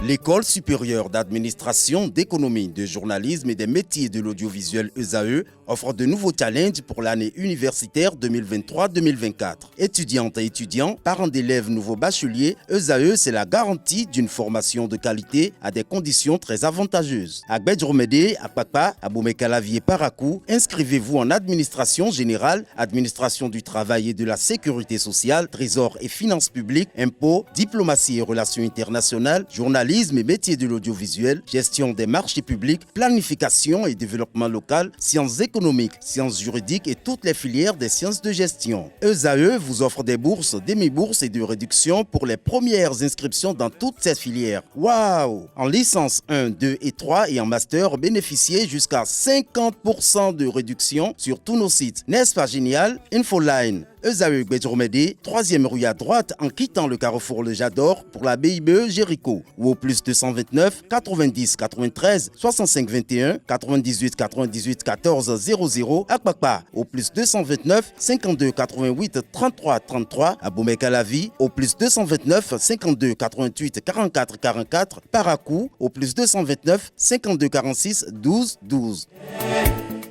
L'École supérieure d'administration, d'économie, de journalisme et des métiers de l'audiovisuel ESAE offre de nouveaux challenges pour l'année universitaire 2023-2024. Étudiantes et étudiants, parents d'élèves nouveaux bacheliers, ESAE, c'est la garantie d'une formation de qualité à des conditions très avantageuses. À Gbedjromede, à Papa, à Boumekalavi et Parakou, inscrivez-vous en administration générale, administration du travail et de la sécurité sociale, trésor et finances publiques, impôts, diplomatie et relations internationales, journalisme et métiers de l'audiovisuel, gestion des marchés publics, planification et développement local, sciences économiques, sciences juridiques et toutes les filières des sciences de gestion. ESAE vous offre des bourses, demi-bourses et de réductions pour les premières inscriptions dans toutes ces filières. Waouh! En licence 1, 2 et 3 et en master, bénéficiez jusqu'à 50% de réduction sur tous nos sites. N'est-ce pas génial? Infoline. ESAE Gbedjromede, 3e rue à droite en quittant le carrefour Le Jador pour la BIBE Jéricho ou au plus 229 90 93 65 21 98 98 14 00 à Kpakpa au plus 229 52 88 33 33 à Boumekalavi au plus 229 52 88 44 44 Parakou au plus 229 52 46 12 12.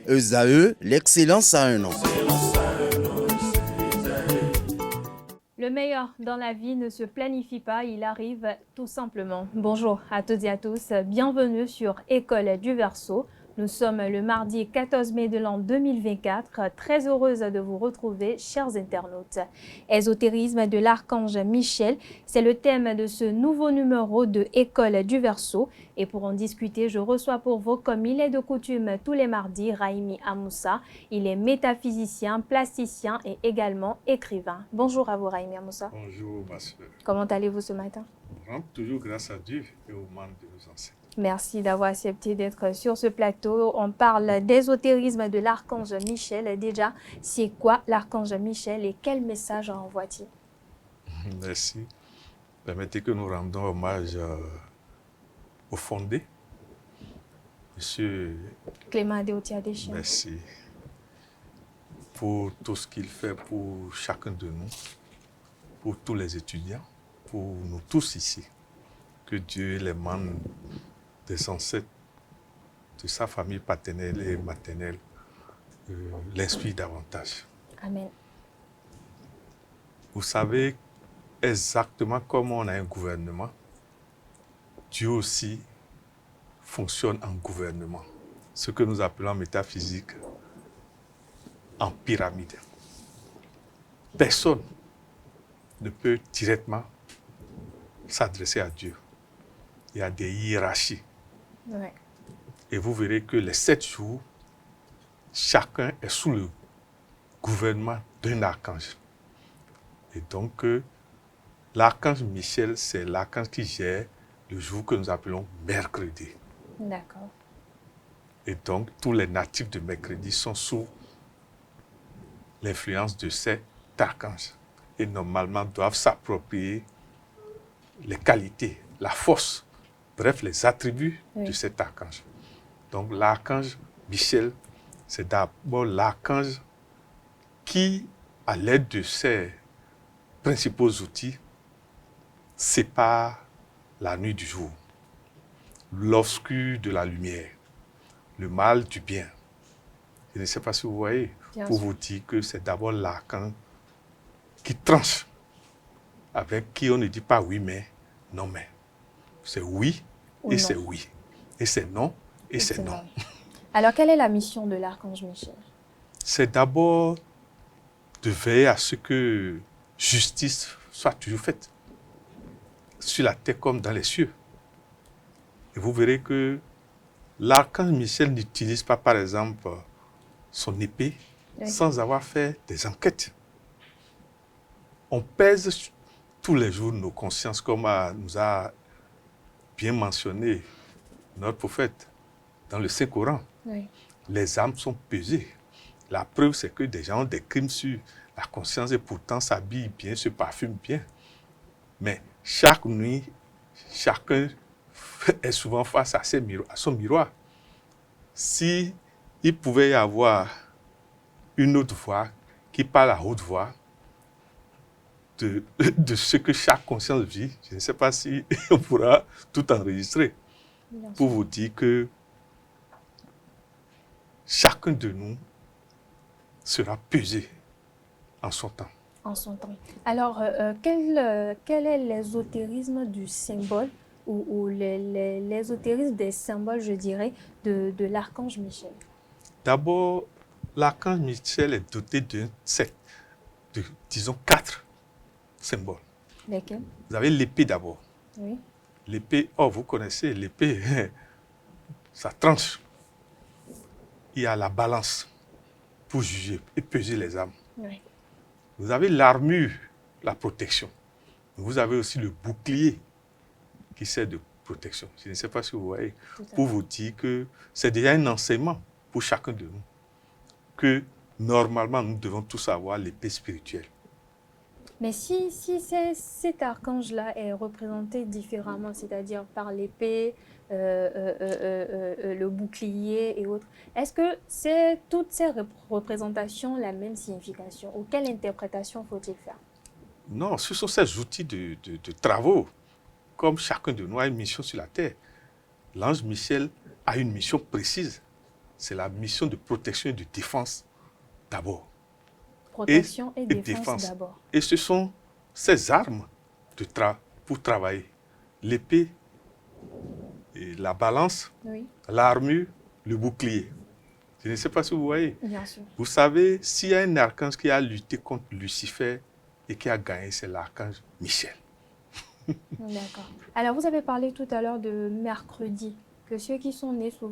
ESAE, l'excellence à un an. Le meilleur dans la vie ne se planifie pas, il arrive tout simplement. Bonjour à toutes et à tous, bienvenue sur École du Verseau. Nous sommes le mardi 14 mai de l'an 2024. Très heureuse de vous retrouver, chers internautes. Ésotérisme de l'archange Michel, c'est le thème de ce nouveau numéro de École du Verseau. Et pour en discuter, je reçois pour vous, comme il est de coutume tous les mardis, Raimi Amoussa. Il est métaphysicien, plasticien et également écrivain. Bonjour à vous, Raimi Amoussa. Bonjour, ma soeur. Comment allez-vous ce matin? Toujours grâce à Dieu et aux membres de nos ancêtres. Merci d'avoir accepté d'être sur ce plateau. On parle d'ésotérisme de l'archange Michel. Déjà, c'est quoi l'archange Michel et quel message envoie-t-il? Merci. Permettez que nous rendons hommage au fondé, Monsieur Clément Adéotia Deschamps. Merci pour tout ce qu'il fait pour chacun de nous, pour tous les étudiants, pour nous tous ici. Que Dieu les membres des ancêtres, de sa famille paternelle et maternelle, l'inspire davantage. Amen. Vous savez, exactement comme on a un gouvernement, Dieu aussi fonctionne en gouvernement. Ce que nous appelons en métaphysique en pyramide. Personne ne peut directement s'adresser à Dieu. Il y a des hiérarchies. Ouais. Et vous verrez que les 7 jours, chacun est sous le gouvernement d'un archange. Et donc, l'archange Michel, c'est l'archange qui gère le jour que nous appelons mercredi. D'accord. Et donc, tous les natifs de mercredi sont sous l'influence de cet archange. Et normalement, doivent s'approprier les qualités, la force, bref, les attributs de cet archange. Donc, l'archange Michel, c'est d'abord l'archange qui, à l'aide de ses principaux outils, sépare la nuit du jour, l'obscur de la lumière, le mal du bien. Je ne sais pas si vous voyez, pour vous dire que c'est d'abord l'archange qui tranche, avec qui on ne dit pas oui mais, non mais. C'est oui Ou et non. c'est oui. Et c'est non et c'est non. Alors, quelle est la mission de l'archange Michel? C'est d'abord de veiller à ce que justice soit toujours faite, sur la terre comme dans les cieux. Et vous verrez que l'archange Michel n'utilise pas, par exemple, son épée sans avoir fait des enquêtes. On pèse tous les jours nos consciences, comme nous a bien mentionné notre prophète dans le Saint-Coran. Oui. Les âmes sont pesées. La preuve, c'est que des gens ont des crimes sur la conscience et pourtant s'habillent bien, se parfument bien. Mais chaque nuit, chacun est souvent face à son miroir. Si il pouvait y avoir une autre voix qui parle à haute voix, de ce que chaque conscience vit. Je ne sais pas si on pourra tout enregistrer pour vous dire que chacun de nous sera pesé en son temps. En son temps. Alors, quel est l'ésotérisme du symbole ou l'ésotérisme des symboles, je dirais, de l'archange Michel? D'abord, l'archange Michel est doté d'un set de, disons, 4 symboles. Lesquels? Vous avez l'épée d'abord. Oui. L'épée, oh, vous connaissez, l'épée, ça tranche. Il y a la balance pour juger et peser les âmes. Oui. Vous avez l'armure, la protection. Vous avez aussi le bouclier qui sert de protection. Je ne sais pas si vous voyez, pour vous dire que c'est déjà un enseignement pour chacun de nous, que normalement nous devons tous avoir l'épée spirituelle. Mais si cet archange-là est représenté différemment, c'est-à-dire par l'épée, le bouclier et autres, est-ce que c'est toutes ces représentations la même signification ou quelle interprétation faut-il faire? Non, ce sont ces outils de travaux. Comme chacun de nous a une mission sur la terre, l'ange Michel a une mission précise. C'est la mission de protection et de défense d'abord. Protection et défense d'abord. Et ce sont ces armes pour travailler. L'épée, la balance, oui, l'armure, le bouclier. Je ne sais pas si vous voyez. Bien sûr. Vous savez, s'il y a un archange qui a lutté contre Lucifer et qui a gagné, c'est l'archange Michel. D'accord. Alors, vous avez parlé tout à l'heure de mercredi, que ceux qui sont nés le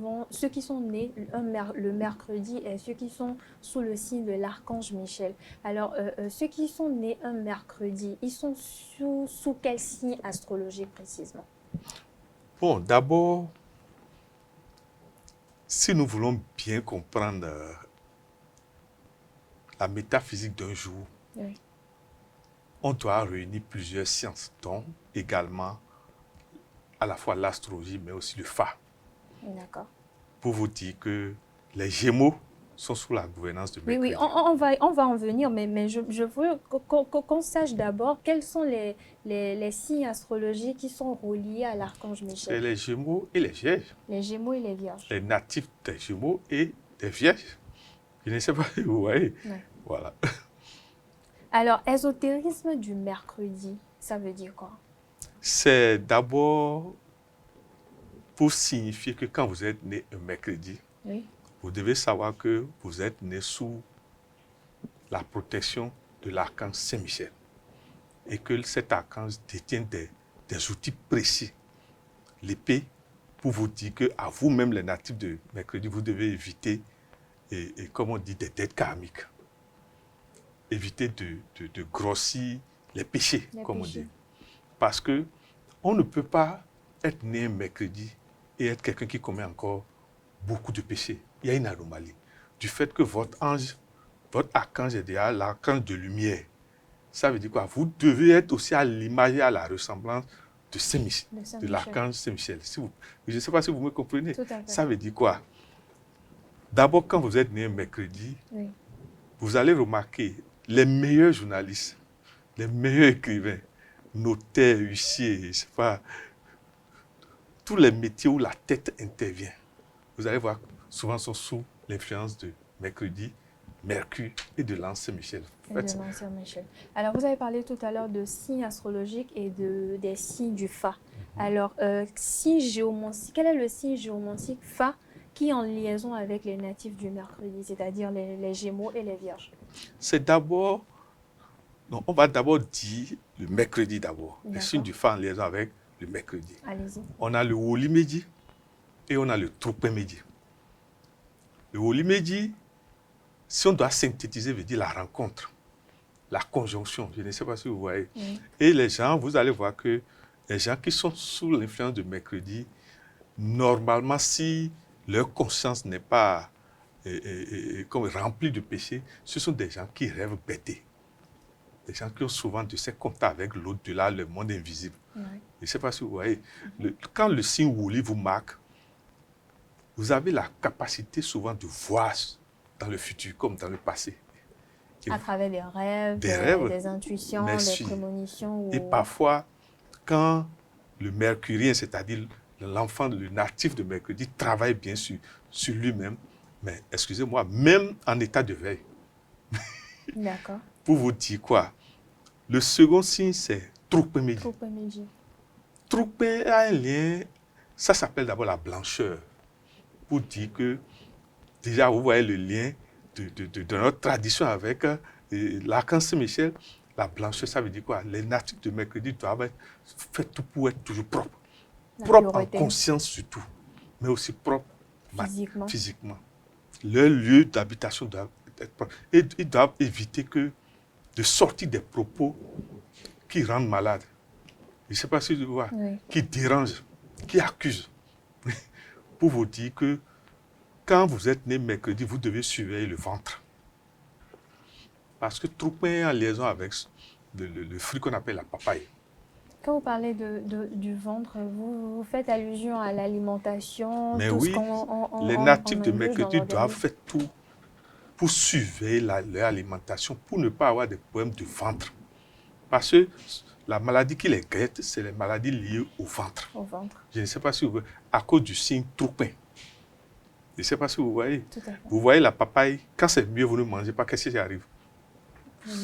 mercredi et ceux qui sont sous le signe de l'archange Michel. Alors, ceux qui sont nés un mercredi, ils sont sous quel signe astrologique précisément? Bon, d'abord, si nous voulons bien comprendre la métaphysique d'un jour, oui, on doit réunir plusieurs sciences, dont également à la fois l'astrologie, mais aussi le Fa. D'accord. Pour vous dire que les Gémeaux sont sous la gouvernance de Mercredi. Oui, on va en venir, mais je veux qu'on sache d'abord quels sont les signes astrologiques qui sont reliés à l'archange Michel. C'est les Gémeaux et les Vierges. Les Gémeaux et les Vierges. Les natifs des Gémeaux et des Vierges. Je ne sais pas si vous voyez. Ouais. Voilà. Alors, ésotérisme du mercredi, ça veut dire quoi? C'est d'abord pour signifier que quand vous êtes né un mercredi, oui, vous devez savoir que vous êtes né sous la protection de l'archange Saint-Michel et que cet archange détient des outils précis. L'épée, pour vous dire qu'à vous-même, les natifs de mercredi, vous devez éviter, et comme on dit, des dettes karmiques. Éviter de grossir les péchés, comme on dit. Parce qu'on ne peut pas être né un mercredi et être quelqu'un qui commet encore beaucoup de péchés. Il y a une anomalie. Du fait que votre archange est déjà l'archange de lumière. Ça veut dire quoi? Vous devez être aussi à l'image et à la ressemblance de Saint-Michel, de l'archange Saint-Michel. Je ne sais pas si vous me comprenez. Tout à fait. Ça veut dire quoi? D'abord, quand vous êtes né un mercredi, oui, vous allez remarquer les meilleurs journalistes, les meilleurs écrivains, notaires, huissiers, je ne sais pas, tous les métiers où la tête intervient, vous allez voir, souvent sont sous l'influence de mercredi, Mercure et de l'Ancien Michel. Michel. Alors, vous avez parlé tout à l'heure de signes astrologiques et des signes du Fa. Alors, signe géomantique, quel est le signe géomantique Fa qui est en liaison avec les natifs du mercredi, c'est-à-dire les Gémeaux et les Vierges? C'est d'abord, on va d'abord dire le mercredi d'abord. Le signe du Fa en liaison avec le mercredi. Allez-y. On a le Woli-Medi et on a le Tropin-Medi. Le Woli-Medi, si on doit synthétiser, veut dire la rencontre, la conjonction. Je ne sais pas si vous voyez. Oui. Et les gens, vous allez voir que les gens qui sont sous l'influence de mercredi, normalement, si leur conscience n'est pas comme remplie de péché, ce sont des gens qui rêvent bêtés. Des gens qui ont souvent de ces contacts avec l'au-delà, le monde invisible. Oui. Je ne sais pas si vous voyez. Quand le signe Woli vous marque, vous avez la capacité souvent de voir dans le futur comme dans le passé. À travers des rêves, des intuitions, Merci. des prémonitions. Et parfois, quand le mercurien, c'est-à-dire l'enfant, le natif de mercredi, travaille bien sur lui-même, mais excusez-moi, même en état de veille. D'accord. Pour vous dire quoi? Le second signe, c'est Troukpemedi. Troukpé a un lien, ça s'appelle d'abord la blancheur. Pour dire que, déjà, vous voyez le lien de notre tradition avec l'archange Saint-Michel. La blancheur, ça veut dire quoi? Les natifs de mercredi doivent faire tout pour être toujours propres. Propres en conscience surtout, mais aussi propres physiquement. Leur lieu d'habitation doit être propre. Et ils doivent éviter de sortir des propos qui rendent malade. Je ne sais pas si vous voyez, qui dérangent, qui accusent. Pour vous dire que quand vous êtes né mercredi, vous devez surveiller le ventre. Parce que Troukpin est en liaison avec le fruit qu'on appelle la papaye. Quand vous parlez du ventre, vous faites allusion à l'alimentation. Mais oui, les natifs de mercredi doivent faire tout pour surveiller leur alimentation, pour ne pas avoir des problèmes de ventre. Parce que la maladie qui les guette, c'est les maladies liées au ventre. Je ne sais pas si vous voyez, à cause du signe Troukpin. Je ne sais pas si vous voyez. Vous voyez la papaye, quand c'est mieux, vous ne mangez pas, qu'est-ce qui arrive?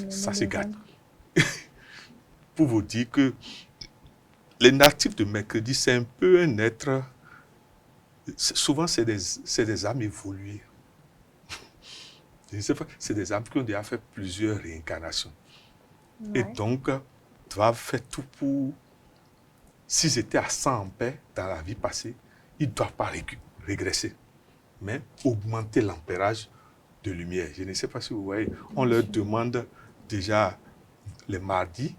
Ça se gâte. Pour vous dire que les natifs de mercredi, c'est un peu un être, souvent c'est des âmes évoluées. Je ne sais pas, c'est des âmes qui ont déjà fait plusieurs réincarnations. Et donc, doivent faire tout pour, s'ils étaient à 100 en paix dans la vie passée, ils ne doivent pas régresser, mais augmenter l'ampérage de lumière. Je ne sais pas si vous voyez, on leur demande déjà les mardis,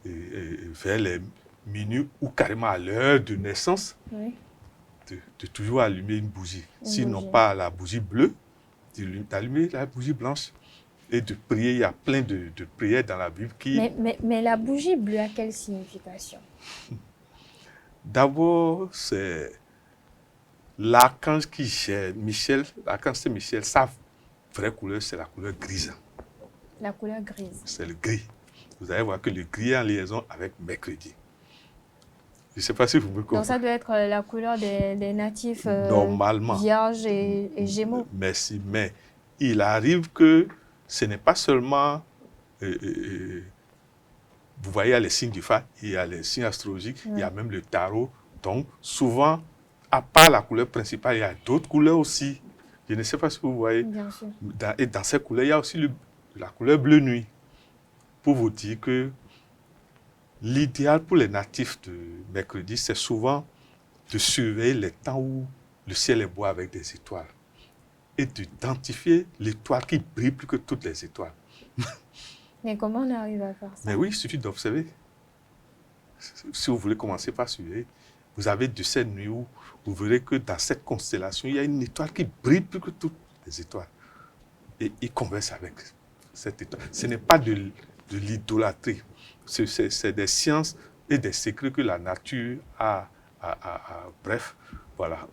vers les minuit ou carrément à l'heure de naissance, de toujours allumer une bougie. Sinon pas la bougie bleue, d'allumer la bougie blanche et de prier. Il y a plein de prières dans la Bible qui... Mais la bougie bleue a quelle signification? D'abord, c'est l'archange qui gère, Michel, l'archange Saint-Michel, sa vraie couleur, c'est la couleur grise. La couleur grise. C'est le gris. Vous allez voir que le gris est en liaison avec mercredi. Je ne sais pas si vous me comprenez. Donc ça doit être la couleur des natifs normalement, vierges et gémeaux. Merci, mais il arrive que ce n'est pas seulement... vous voyez, il y a les signes du phare, il y a les signes astrologiques, il y a même le tarot. Donc souvent, à part la couleur principale, il y a d'autres couleurs aussi. Je ne sais pas si vous voyez. Bien sûr. Et dans ces couleurs, il y a aussi la couleur bleu nuit. Pour vous dire que l'idéal pour les natifs de mercredi, c'est souvent de surveiller les temps où le ciel est beau avec des étoiles et d'identifier l'étoile qui brille plus que toutes les étoiles. Mais comment on arrive à faire ça? Mais oui, il suffit d'observer. Si vous voulez commencer par surveiller, vous avez de ces nuits où vous verrez que dans cette constellation, il y a une étoile qui brille plus que toutes les étoiles. Et ils conversent avec cette étoile. Ce n'est pas de l'idolâtrie. C'est des sciences et des secrets que la nature a. Bref, voilà.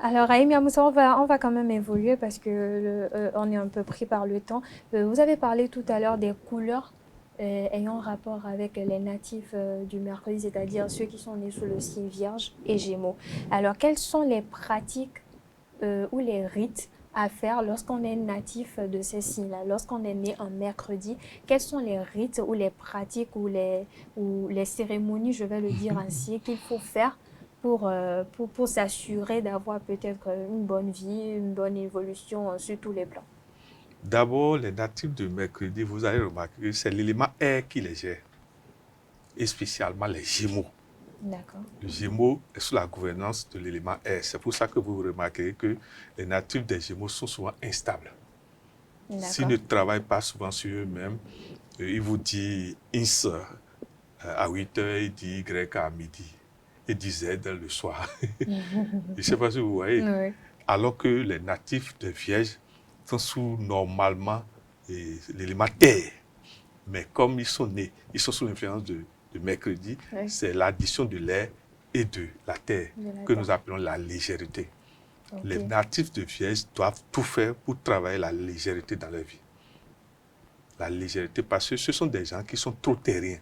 Alors, Raïm Yamoussa, on va quand même évoluer parce que on est un peu pris par le temps. Vous avez parlé tout à l'heure des couleurs ayant rapport avec les natifs du mercredi, c'est-à-dire ceux qui sont nés sous le signe Vierge et Gémeaux. Alors, quelles sont les pratiques ou les rites à faire lorsqu'on est natif de ces signes-là, lorsqu'on est né un mercredi? Quels sont les rites ou les pratiques ou les cérémonies, je vais le dire ainsi, qu'il faut faire pour s'assurer d'avoir peut-être une bonne vie, une bonne évolution sur tous les plans? D'abord, les natifs de mercredi, vous allez remarquer que c'est l'élément air qui les gère, et spécialement les Gémeaux. D'accord. Le Gémeaux est sous la gouvernance de l'élément air. C'est pour ça que vous remarquerez que les natifs des Gémeaux sont souvent instables. S'ils ne travaillent pas souvent sur eux-mêmes, ils vous disent ins à 8h, ils disent Y à midi, et disent Z le soir. Je ne sais pas si vous voyez. Oui. Alors que les natifs de Vierge sont sous normalement l'élément terre. Mais comme ils sont nés, ils sont sous l'influence de mercredi, c'est l'addition de l'air et de la terre que nous appelons la légèreté. Okay. Les natifs de Vierge doivent tout faire pour travailler la légèreté dans leur vie. la légèreté, parce que ce sont des gens qui sont trop terriens.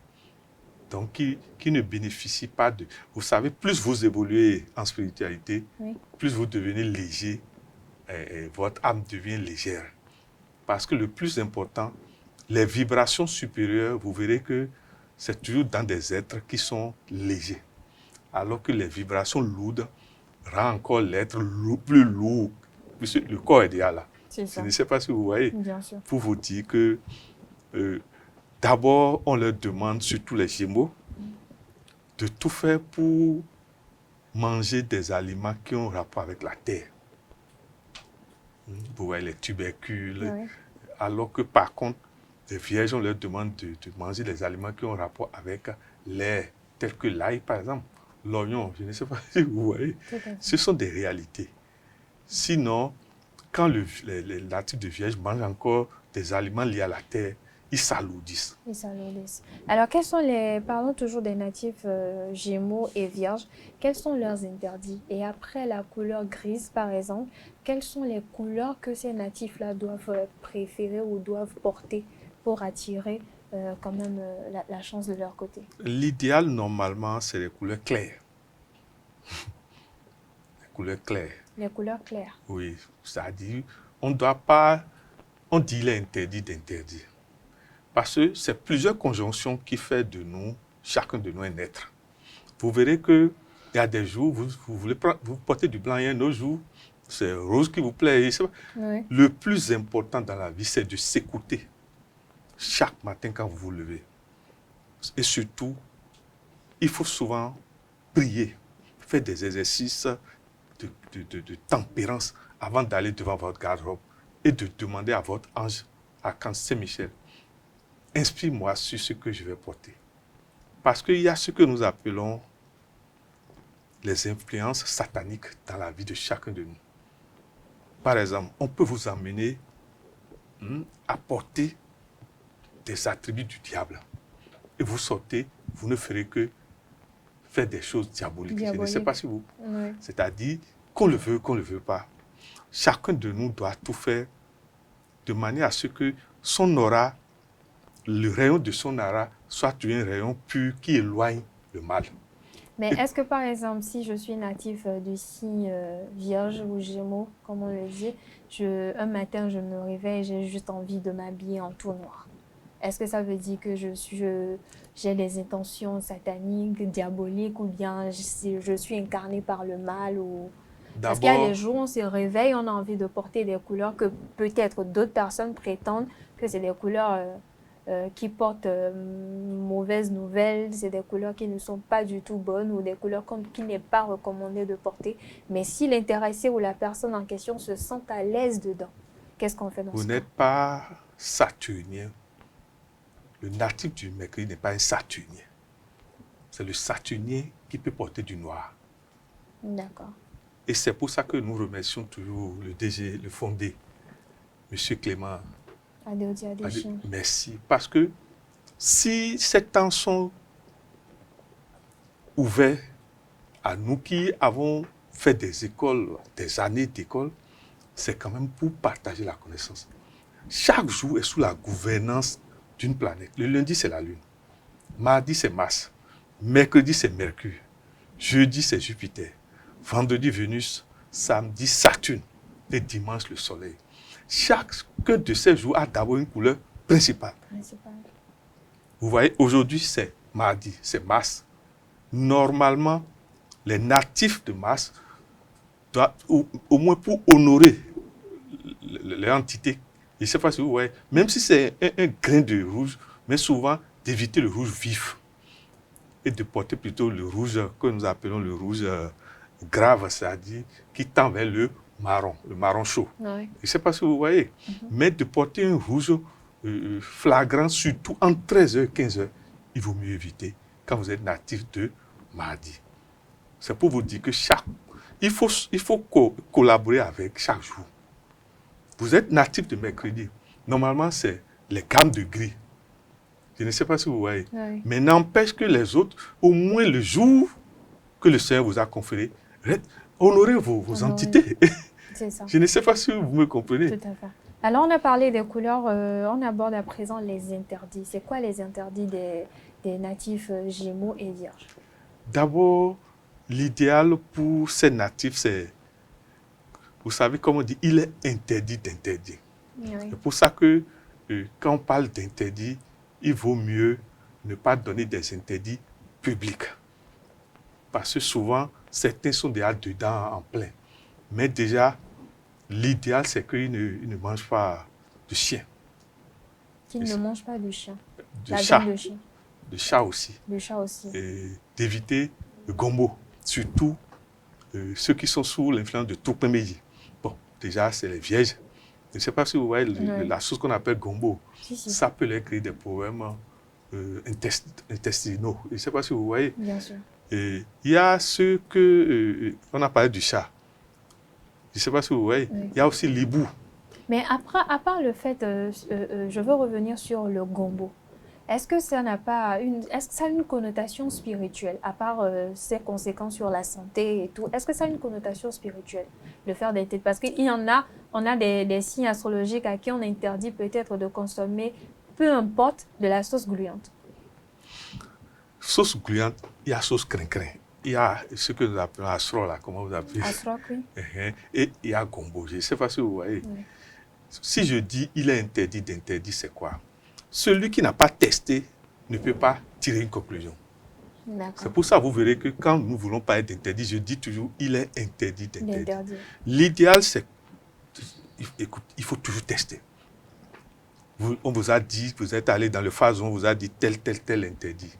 Donc, qui ne bénéficient pas de... Vous savez, plus vous évoluez en spiritualité, Oui. plus vous devenez léger, et votre âme devient légère. Parce que le plus important, les vibrations supérieures, vous verrez que c'est toujours dans des êtres qui sont légers. Alors que les vibrations lourdes rendent encore l'être plus lourd. Puisque le corps est déjà là. C'est Je ça. ne sais pas si vous voyez. Bien sûr. Pour vous dire que d'abord, on leur demande, surtout les Gémeaux, de tout faire pour manger des aliments qui ont rapport avec la terre. Vous voyez les tubercules. Oui. Alors que par contre, les Vierges, on leur demande de manger des aliments qui ont rapport avec l'air, tels que l'ail par exemple, l'oignon, je ne sais pas si vous voyez. Tout à fait. Ce sont des réalités. Sinon, quand les natifs de Vierge mangent encore des aliments liés à la terre, ils s'alourdissent. Ils s'alourdissent. Alors, parlons toujours des natifs Gémeaux et Vierges, quels sont leurs interdits? Et après la couleur grise, par exemple, quelles sont les couleurs que ces natifs-là doivent préférer ou doivent porter pour attirer quand même la chance de leur côté? L'idéal, normalement, c'est les couleurs claires. Les couleurs claires. Les couleurs claires. Oui, c'est-à-dire, on ne doit pas... On dit il est interdit d'interdire. Parce que c'est plusieurs conjonctions qui font de nous, chacun de nous, un être. Vous verrez qu'il y a des jours, vous portez du blanc, il y a un autre jour, c'est rose qui vous plaît. Oui. Le plus important dans la vie, c'est de s'écouter chaque matin quand vous vous levez. Et surtout, il faut souvent prier, faire des exercices de tempérance avant d'aller devant votre garde-robe et de demander à votre ange, Archange Saint-Michel, inspire-moi sur ce que je vais porter. Parce qu'il y a ce que nous appelons les influences sataniques dans la vie de chacun de nous. Par exemple, on peut vous amener à porter des attributs du diable. Et vous sortez, vous ne ferez que faire des choses diaboliques. Je ne sais pas si vous... Oui. C'est-à-dire, qu'on le veut pas, chacun de nous doit tout faire de manière à ce que son aura, le rayon de son aura, soit un rayon pur qui éloigne le mal. Mais est-ce que, par exemple, si je suis natif du signe Vierge ou Gémeaux, comme on le dit, un matin, je me réveille et j'ai juste envie de m'habiller en tout noir. Est-ce que ça veut dire que j'ai des intentions sataniques, diaboliques, ou bien je suis incarnée par le mal ou... Parce qu'il y a des jours où on se réveille, on a envie de porter des couleurs que peut-être d'autres personnes prétendent que c'est des couleurs qui portent mauvaises nouvelles, c'est des couleurs qui ne sont pas du tout bonnes ou des couleurs qui n'est pas recommandé de porter. Mais si l'intéressé ou la personne en question se sent à l'aise dedans, qu'est-ce qu'on fait dans ce cas? Vous n'êtes pas saturnien. Le natif du mercredi n'est pas un saturnien. C'est le saturnien qui peut porter du noir. D'accord. Et c'est pour ça que nous remercions toujours le DG, le fondé, M. Clément. Adéodia Adéchine. Merci. Parce que si ces temps sont ouverts à nous qui avons fait des écoles, des années d'école, c'est quand même pour partager la connaissance. Chaque jour est sous la gouvernance d'une planète. Le lundi, c'est la Lune. Mardi, c'est Mars. Mercredi, c'est Mercure. Jeudi, c'est Jupiter. Vendredi, Vénus. Samedi, Saturne. Et dimanche, le Soleil. Chacun de ces jours a d'abord une couleur principale. Vous voyez, aujourd'hui, c'est mardi, c'est Mars. Normalement, les natifs de Mars doivent, au moins pour honorer l'entité, je ne sais pas si vous voyez, même si c'est un grain de rouge, mais souvent d'éviter le rouge vif et de porter plutôt le rouge que nous appelons le rouge grave, c'est-à-dire qui tend vers le marron chaud. Oui. Je ne sais pas si vous voyez, mais de porter un rouge flagrant, surtout entre 13h et 15h, il vaut mieux éviter quand vous êtes natif de mardi. C'est pour vous dire que il faut collaborer avec chaque jour. Vous êtes natif de mercredi. Normalement, c'est les gammes de gris. Je ne sais pas si vous voyez. Oui. Mais n'empêche que les autres, au moins le jour que le Seigneur vous a conféré, honorez vos entités. C'est ça. Je ne sais pas si vous me comprenez. Tout à fait. Alors, on a parlé des couleurs, on aborde à présent les interdits. C'est quoi les interdits des natifs Gémeaux et Vierges? D'abord, l'idéal pour ces natifs, c'est, vous savez, comme on dit, il est interdit d'interdire. Oui. C'est pour ça que quand on parle d'interdit, il vaut mieux ne pas donner des interdits publics. Parce que souvent, certains sont déjà dedans en plein. Mais déjà, l'idéal, c'est qu'ils ne mangent pas de chien. Qu'ils ne mangent pas de chien. De La chat. viande de chien. De chat aussi. De chat aussi. Et d'éviter le gombo. Surtout ceux qui sont sous l'influence de Toukpembeji. Bon, déjà, c'est les vierges. Je ne sais pas si vous voyez la chose qu'on appelle gombo. Si. Ça peut leur créer des problèmes intestinaux. Je ne sais pas si vous voyez. Bien sûr. Il y a ceux que... on a parlé du chat. Je ne sais pas si vous voyez. Oui. Il y a aussi l'hibou. Mais après, à part le fait, je veux revenir sur le gombo. Est-ce que ça n'a pas est-ce que ça a une connotation spirituelle, à part ses conséquences sur la santé et tout? Est-ce que ça a une connotation spirituelle, le faire des têtes? Parce qu'il y en a, on a des signes astrologiques à qui on interdit peut-être de consommer, peu importe, de la sauce gluante. Sauce gluante, il y a sauce crin-crin. Il y a ce que nous appelons astro, là, comment vous appelez? Astro, oui. Et il y a gombo. Je ne sais pas si vous voyez. Oui. Si je dis il est interdit d'interdit, c'est quoi? Celui qui n'a pas testé ne peut pas tirer une conclusion. C'est pour ça que vous verrez que quand nous ne voulons pas être interdit, je dis toujours il est interdit d'interdit. L'idéal, c'est, écoute, il faut toujours tester. On vous a dit, vous êtes allé dans le phase où on vous a dit tel interdit.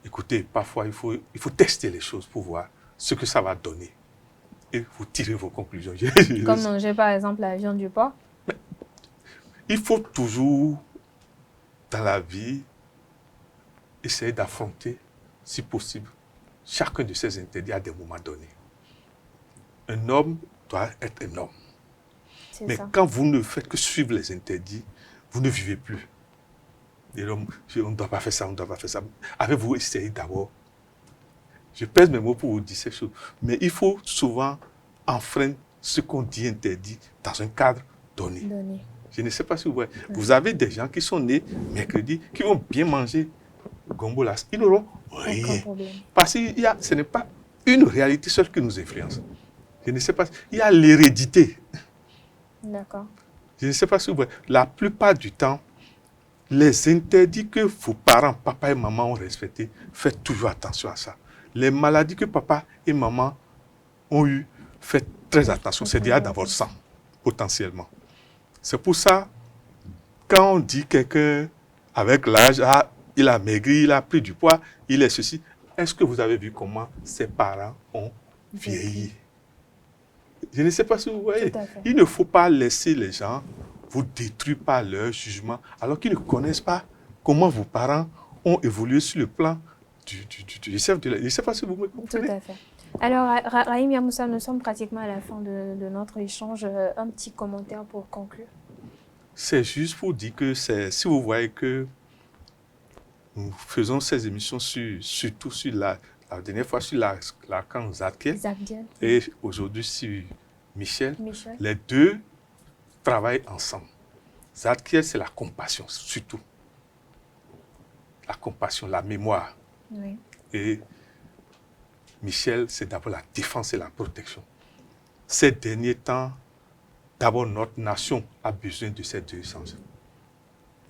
Écoutez, parfois il faut tester les choses pour voir ce que ça va donner. Et vous tirez vos conclusions. Comme manger par exemple la viande du porc. Il faut toujours, dans la vie, essayer d'affronter, si possible, chacun de ces interdits à des moments donnés. Un homme doit être un homme. Mais quand vous ne faites que suivre les interdits, vous ne vivez plus. Et l'homme, on ne doit pas faire ça, on ne doit pas faire ça. Avez-vous essayé d'abord? Je pèse mes mots pour vous dire ces choses. Mais il faut souvent enfreindre ce qu'on dit interdit dans un cadre donné. Je ne sais pas si vous voyez. Oui. Vous avez des gens qui sont nés mercredi, qui vont bien manger gombo là. Ils n'auront rien. Parce que ce n'est pas une réalité seule qui nous influence. Je ne sais pas. Il y a l'hérédité. D'accord. Je ne sais pas si vous voyez. La plupart du temps, les interdits que vos parents, papa et maman ont respectés, faites toujours attention à ça. Les maladies que papa et maman ont eues, faites très attention. C'est déjà dans votre sang, potentiellement. C'est pour ça, quand on dit quelqu'un avec l'âge, il a maigri, il a pris du poids, il est ceci, est-ce que vous avez vu comment ses parents ont vieilli? Je ne sais pas si vous voyez. Il ne faut pas laisser les gens vous détruire par leur jugement, alors qu'ils ne connaissent pas comment vos parents ont évolué sur le plan du chef de la... Je ne sais pas si vous me comprenez. Tout à fait. Alors, Rahim Yamoussa, nous sommes pratiquement à la fin de notre échange. Un petit commentaire pour conclure. C'est juste pour dire que si vous voyez que nous faisons ces émissions surtout sur la dernière fois sur l'archange Zadkiel et aujourd'hui sur Michel, les deux travaillent ensemble. Zadkiel, c'est la compassion, surtout. La compassion, la mémoire. Oui. Et Michel, c'est d'abord la défense et la protection. Ces derniers temps, d'abord, notre nation a besoin de ces deux anges.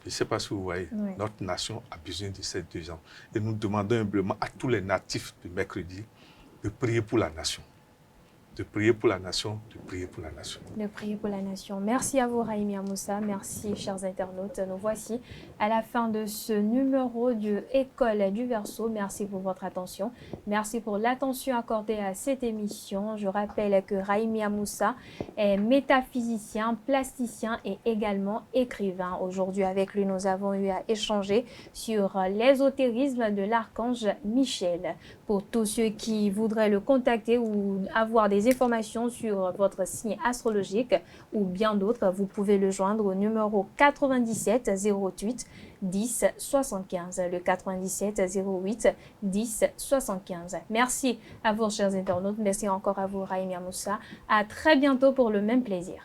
Je ne sais pas si vous voyez, notre nation a besoin de ces deux anges. Et nous demandons humblement à tous les natifs de mercredi de prier pour la nation. De prier pour la nation, de prier pour la nation. De prier pour la nation. Merci à vous, Rahim Yamoussa. Merci, chers internautes. Nous voici à la fin de ce numéro de École du Verseau. Merci pour votre attention. Merci pour l'attention accordée à cette émission. Je rappelle que Rahim Yamoussa est métaphysicien, plasticien et également écrivain. Aujourd'hui, avec lui, nous avons eu à échanger sur l'ésotérisme de l'archange Michel. Pour tous ceux qui voudraient le contacter ou avoir des informations sur votre signe astrologique ou bien d'autres, vous pouvez le joindre au numéro 97 08 10 75, le 97 08 10 75. Merci à vous, chers internautes. Merci encore à vous, Rahim Yamoussa. À très bientôt pour le même plaisir.